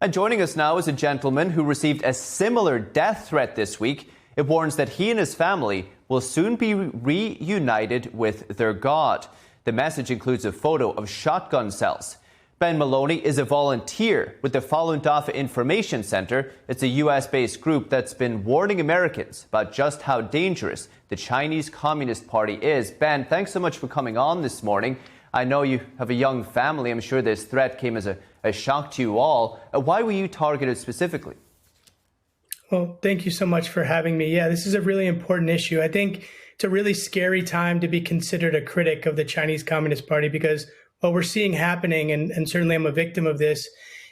And joining us now is a gentleman who received a similar death threat this week. It warns that he and his family will soon be reunited with their God. The message includes a photo of shotgun shells. Ben Maloney is a volunteer with the Falun Dafa Information Center. It's a US-based group that's been warning Americans about just how dangerous the Chinese Communist Party is. Ben, thanks so much for coming on this morning. I know you have a young family. I'm sure this threat came as a shock to you all. Why were you targeted specifically? Well, thank you so much for having me. Yeah, this is a really important issue. I think it's a really scary time to be considered a critic of the Chinese Communist Party, because what we're seeing happening, and certainly I'm a victim of this,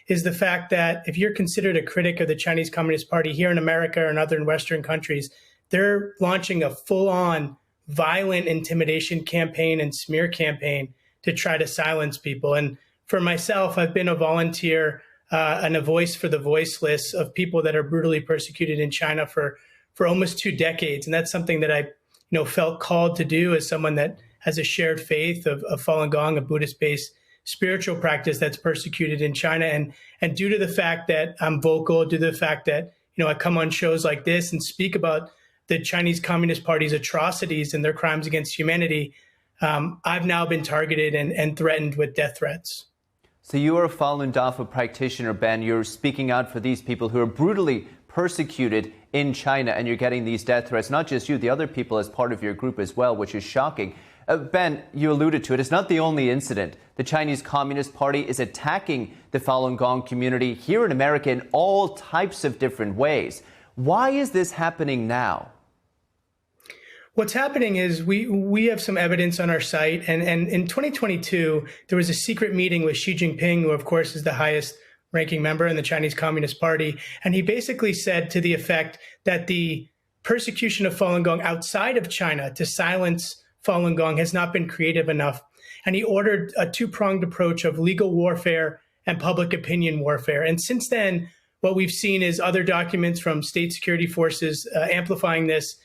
is the fact that if you're considered a critic of the Chinese Communist Party here in America or in other Western countries, they're launching a full-on violent intimidation campaign and smear campaign to try to silence people. And for myself, I've been a volunteer and a voice for the voiceless of people that are brutally persecuted in China for almost 2 decades. And that's something that I felt called to do as someone that has a shared faith of Falun Gong, a Buddhist-based spiritual practice that's persecuted in China. And due to the fact that I'm vocal, due to the fact that I come on shows like this and speak about the Chinese Communist Party's atrocities and their crimes against humanity, I've now been targeted and threatened with death threats. So you are a Falun Dafa practitioner, Ben. You're speaking out for these people who are brutally persecuted in China, and you're getting these death threats, not just you, the other people as part of your group as well, which is shocking. Ben, you alluded to it. It's not the only incident. The Chinese Communist Party is attacking the Falun Gong community here in America in all types of different ways. Why is this happening now? What's happening is we have some evidence on our site, and in 2022, there was a secret meeting with Xi Jinping, who of course is the highest ranking member in the Chinese Communist Party. And he basically said to the effect that the persecution of Falun Gong outside of China to silence Falun Gong has not been creative enough. And he ordered a two-pronged approach of legal warfare and public opinion warfare. And since then, what we've seen is other documents from state security forces amplifying this.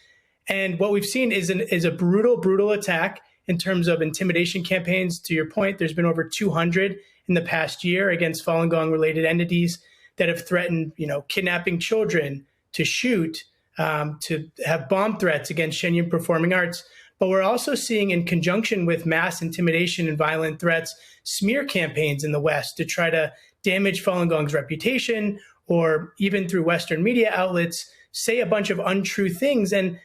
And what we've seen is a brutal attack in terms of intimidation campaigns. To your point, there's been over 200 in the past year against Falun Gong related entities that have threatened, kidnapping children, to shoot, to have bomb threats against Shen Yun Performing Arts. But we're also seeing, in conjunction with mass intimidation and violent threats, smear campaigns in the West to try to damage Falun Gong's reputation, or even through Western media outlets, say a bunch of untrue things. And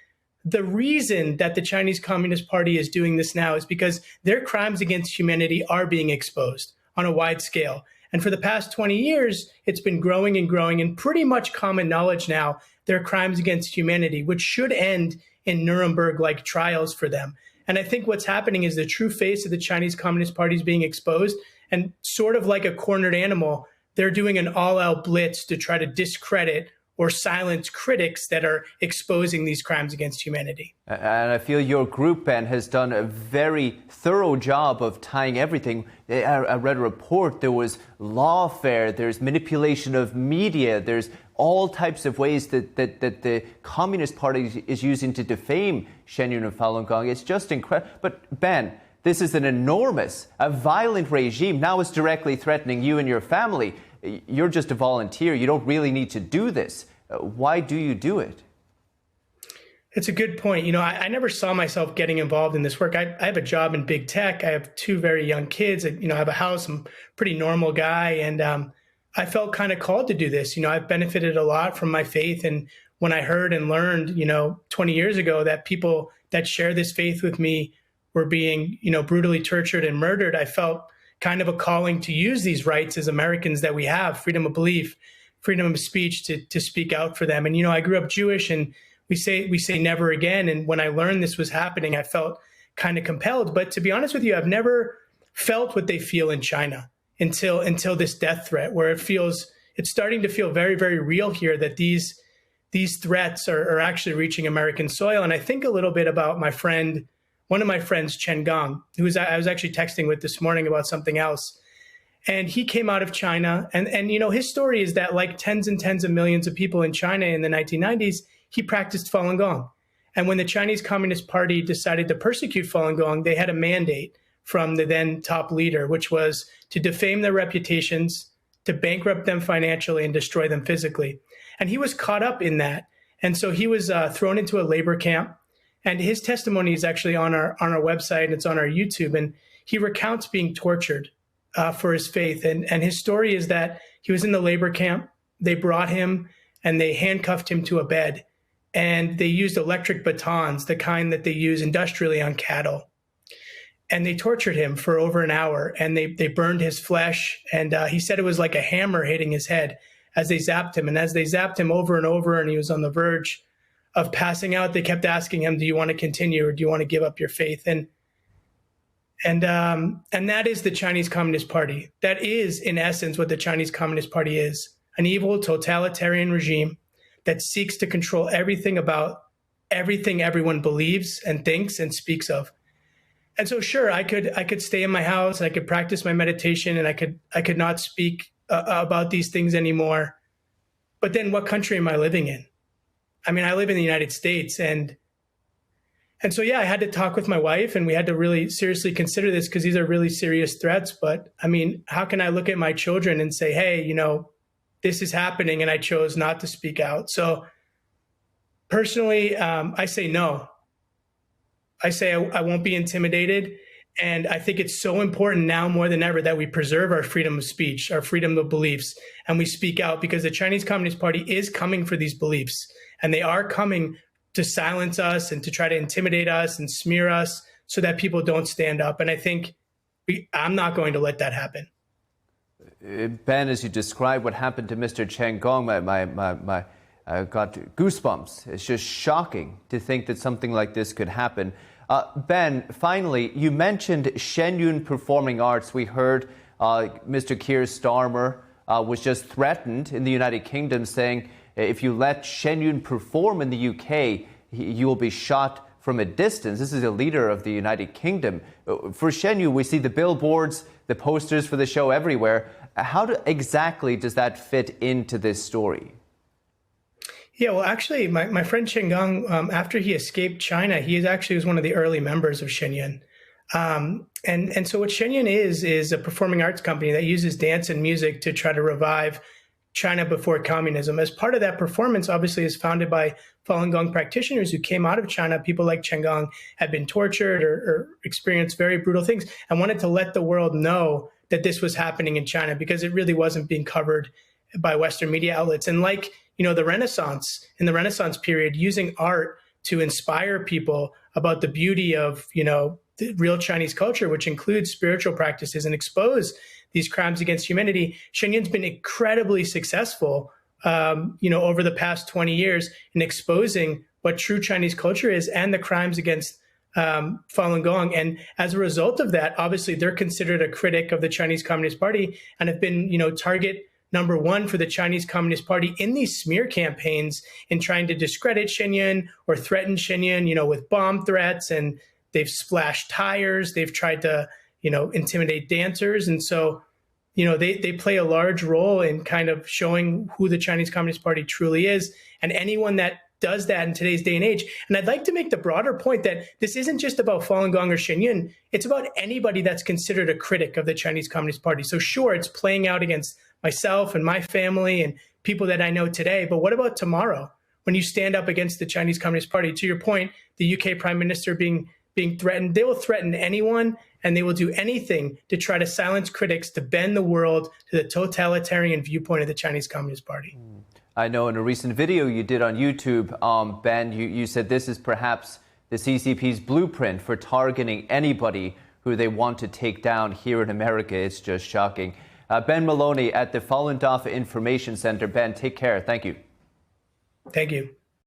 the reason that the Chinese Communist Party is doing this now is because their crimes against humanity are being exposed on a wide scale. And for the past 20 years, it's been growing and growing, and pretty much common knowledge now, their crimes against humanity, which should end in Nuremberg-like trials for them. And I think what's happening is the true face of the Chinese Communist Party is being exposed, and sort of like a cornered animal, they're doing an all-out blitz to try to discredit or silence critics that are exposing these crimes against humanity. And I feel your group, Ben, has done a very thorough job of tying everything. I read a report, there was lawfare, there's manipulation of media, there's all types of ways that the Communist Party is using to defame Shen Yun and Falun Gong. It's just incredible. But Ben, this is a violent regime. Now it's directly threatening you and your family. You're just a volunteer. You don't really need to do this. Why do you do it? It's a good point. I never saw myself getting involved in this work. I have a job in big tech. I have 2 very young kids. I have a house. I'm a pretty normal guy. And I felt kind of called to do this. I've benefited a lot from my faith. And when I heard and learned, 20 years ago that people that share this faith with me were being, brutally tortured and murdered, I felt kind of a calling to use these rights as Americans that we have, freedom of belief, freedom of speech, to speak out for them. And, I grew up Jewish, and we say never again. And when I learned this was happening, I felt kind of compelled. But to be honest with you, I've never felt what they feel in China until this death threat, where it's starting to feel very, very real here that these threats are actually reaching American soil. And I think a little bit about one of my friends, Chen Gong, I was actually texting with this morning about something else. And he came out of China. And his story is that, like tens and tens of millions of people in China in the 1990s, he practiced Falun Gong. And when the Chinese Communist Party decided to persecute Falun Gong, they had a mandate from the then top leader, which was to defame their reputations, to bankrupt them financially and destroy them physically. And he was caught up in that. And so he was thrown into a labor camp. And his testimony is actually on our website, and it's on our YouTube. And he recounts being tortured for his faith. And his story is that he was in the labor camp. They brought him and they handcuffed him to a bed. And they used electric batons, the kind that they use industrially on cattle. And they tortured him for over an hour, and they burned his flesh. And he said it was like a hammer hitting his head as they zapped him. And as they zapped him over and over, and he was on the verge of passing out, they kept asking him, do you want to continue, or do you want to give up your faith? And that is the Chinese Communist Party. That is, in essence, what the Chinese Communist Party is: an evil, totalitarian regime that seeks to control everything about everything everyone believes and thinks and speaks of. And so, sure, I could stay in my house, I could practice my meditation, and I could not speak about these things anymore. But then, what country am I living in? I mean, I live in the United States, and so, yeah, I had to talk with my wife, and we had to really seriously consider this, because these are really serious threats. But I mean, how can I look at my children and say, hey, you know, this is happening, and I chose not to speak out? So personally, I say no. I say I won't be intimidated. And I think it's so important now more than ever that we preserve our freedom of speech, our freedom of beliefs, and we speak out, because the Chinese Communist Party is coming for these beliefs, and they are coming to silence us and to try to intimidate us and smear us so that people don't stand up. And I think I'm not going to let that happen. Ben, as you describe what happened to Mr. Chen Gong, I got goosebumps. It's just shocking to think that something like this could happen. Ben, finally, you mentioned Shen Yun Performing Arts. We heard Mr. Keir Starmer was just threatened in the United Kingdom, saying if you let Shen Yun perform in the UK, you will be shot from a distance. This is a leader of the United Kingdom. For Shen Yun, we see the billboards, the posters for the show everywhere. How exactly does that fit into this story? Yeah, well, actually, my friend Shen Gong, after he escaped China, he actually was one of the early members of Shen Yun. And so what Shen Yun is a performing arts company that uses dance and music to try to revive China before communism. As part of that performance, obviously, is founded by Falun Gong practitioners who came out of China. People like Chen Gong had been tortured or experienced very brutal things, and wanted to let the world know that this was happening in China, because it really wasn't being covered by Western media outlets. And like, you know, the Renaissance, in the Renaissance period, using art to inspire people about the beauty of, you know, the real Chinese culture, which includes spiritual practices, and expose these crimes against humanity. Shen Yun's been incredibly successful, you know, over the past 20 years in exposing what true Chinese culture is and the crimes against Falun Gong. And as a result of that, obviously, they're considered a critic of the Chinese Communist Party and have been, you know, target number one for the Chinese Communist Party in these smear campaigns in trying to discredit Shen Yun or threaten Shen Yun, you know, with bomb threats. And they've splashed tires. They've tried to, you know, intimidate dancers. And so, you know, they play a large role in kind of showing who the Chinese Communist Party truly is. And anyone that does that in today's day and age. And I'd like to make the broader point that this isn't just about Falun Gong or Shen Yun. It's about anybody that's considered a critic of the Chinese Communist Party. So sure, it's playing out against myself and my family and people that I know today. But what about tomorrow, when you stand up against the Chinese Communist Party? To your point, the UK Prime Minister being threatened, they will threaten anyone, and they will do anything to try to silence critics, to bend the world to the totalitarian viewpoint of the Chinese Communist Party. I know in a recent video you did on YouTube, Ben, you said this is perhaps the CCP's blueprint for targeting anybody who they want to take down here in America. It's just shocking. Ben Maloney at the Falun Dafa Information Center. Ben, take care. Thank you. Thank you.